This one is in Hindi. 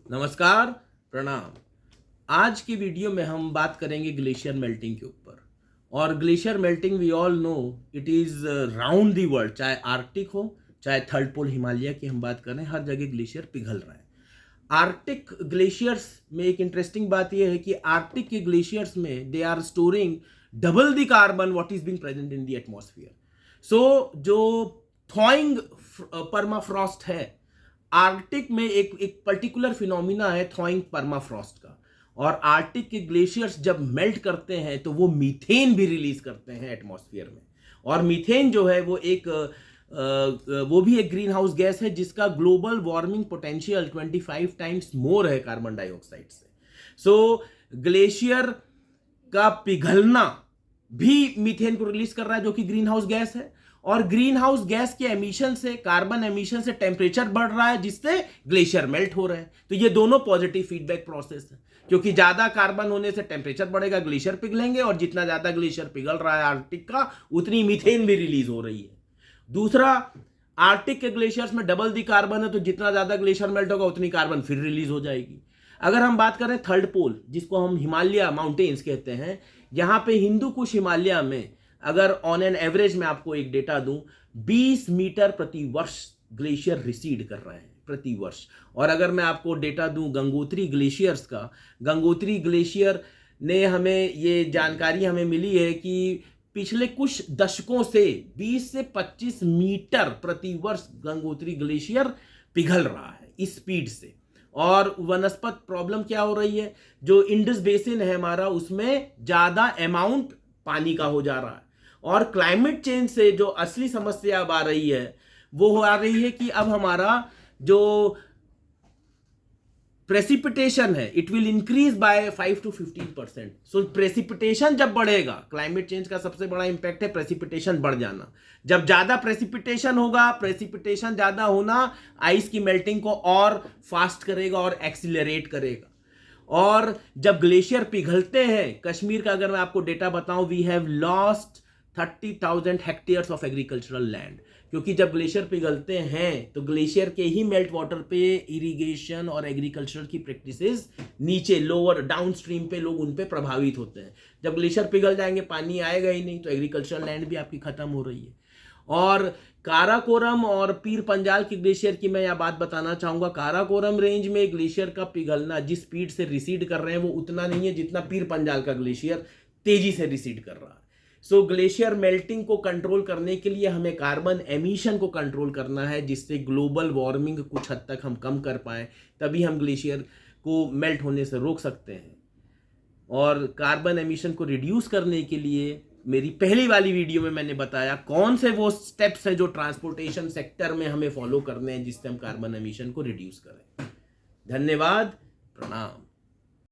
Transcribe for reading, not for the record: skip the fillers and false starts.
नमस्कार, प्रणाम। आज की वीडियो में हम बात करेंगे ग्लेशियर मेल्टिंग के ऊपर। और glacier melting we all know it is round the world, चाहे आर्कटिक हो चाहे थर्ड पोल हिमालय की हम बात करें, हर जगह ग्लेशियर पिघल रहा है। आर्कटिक ग्लेशियर्स में एक इंटरेस्टिंग बात यह है कि आर्कटिक के ग्लेशियर्स में they are storing double the carbon what is being present in the atmosphere. So जो थॉइंग परमाफ्रॉस्ट है, आर्कटिक में एक पर्टिकुलर फिनोमिना है थॉइंग परमाफ्रॉस्ट का। और आर्कटिक के ग्लेशियर्स जब मेल्ट करते हैं तो वो मीथेन भी रिलीज करते हैं एटमॉस्फेयर में। और मीथेन जो है वो भी एक ग्रीन हाउस गैस है जिसका global warming potential 25 times more है कार्बन डाइऑक्साइड से। सो ग्लेशियर का पिघलना भी मीथेन को रिलीज कर रहा है जो कि ग्रीन हाउस गैस है। और ग्रीन हाउस गैस के एमिशन से, कार्बन एमिशन से टेम्परेचर बढ़ रहा है जिससे ग्लेशियर मेल्ट हो रहे हैं। तो ये दोनों पॉजिटिव फीडबैक प्रोसेस है, क्योंकि ज्यादा कार्बन होने से टेम्परेचर बढ़ेगा, ग्लेशियर पिघलेंगे, और जितना ज्यादा ग्लेशियर पिघल रहा है आर्कटिक का उतनी मीथेन भी रिलीज हो रही है। दूसरा, आर्कटिक के ग्लेशियर्स में डबल दी कार्बन है, तो जितना ज्यादा ग्लेशियर मेल्ट होगा उतनी कार्बन फिर रिलीज हो जाएगी। अगर हम बात करें थर्ड पोल, जिसको हम हिमालय माउंटेन्स कहते हैं, यहां पे हिंदू कुश हिमालय में अगर ऑन एन एवरेज में आपको एक डेटा दूं, 20 मीटर प्रति वर्ष ग्लेशियर रिसीड कर रहे हैं प्रति वर्ष। और अगर मैं आपको डेटा दूं गंगोत्री ग्लेशियर्स का, गंगोत्री ग्लेशियर ने हमें ये जानकारी हमें मिली है कि पिछले कुछ दशकों से 20 से 25 मीटर प्रति वर्ष गंगोत्री ग्लेशियर पिघल रहा है इस स्पीड से। और वनस्पत प्रॉब्लम क्या हो रही है, जो इंडस बेसिन है हमारा, उसमें ज्यादा अमाउंट पानी का हो जा रहा है। और क्लाइमेट चेंज से जो असली समस्या अब आ रही है वो आ रही है कि अब हमारा जो प्रेसिपिटेशन है it will increase by 5 to 15%। So precipitation जब बढ़ेगा, क्लाइमेट चेंज का सबसे बड़ा इंपैक्ट है प्रेसिपिटेशन बढ़ जाना। जब ज्यादा प्रेसिपिटेशन होगा, प्रेसिपिटेशन ज्यादा होना आइस की मेल्टिंग को और फास्ट करेगा और एक्सिलरेट करेगा। और जब ग्लेशियर पिघलते हैं, कश्मीर का अगर मैं आपको डेटा बताऊं, we have lost 30,000 hectares of agricultural land. क्योंकि जब ग्लेशियर पिघलते हैं तो ग्लेशियर के ही मेल्ट वाटर पे इरिगेशन और एग्रीकल्चर की प्रैक्टिसेस नीचे लोअर डाउन स्ट्रीम पे लोग उन पे प्रभावित होते हैं। जब ग्लेशियर पिघल जाएंगे, पानी आएगा ही नहीं, तो एग्रीकल्चरल लैंड भी आपकी खत्म हो रही है। और काराकोरम और पीर पंजाल की ग्लेशियर की मैं यह बात बताना चाहूंगा, काराकोरम रेंज में ग्लेशियर का पिघलना जिस स्पीड से रिसीड कर रहे हैं वो उतना नहीं है जितना पीर पंजाल का ग्लेशियर तेजी से रिसीड कर रहा है। सो ग्लेशियर मेल्टिंग को कंट्रोल करने के लिए हमें कार्बन एमिशन को कंट्रोल करना है, जिससे ग्लोबल वार्मिंग कुछ हद तक हम कम कर पाएं, तभी हम ग्लेशियर को मेल्ट होने से रोक सकते हैं। और कार्बन एमिशन को रिड्यूस करने के लिए मेरी पहली वाली वीडियो में मैंने बताया कौन से वो स्टेप्स हैं जो ट्रांसपोर्टेशन सेक्टर में हमें फॉलो करने हैं जिससे हम कार्बन एमिशन को रिड्यूस करें। धन्यवाद, प्रणाम।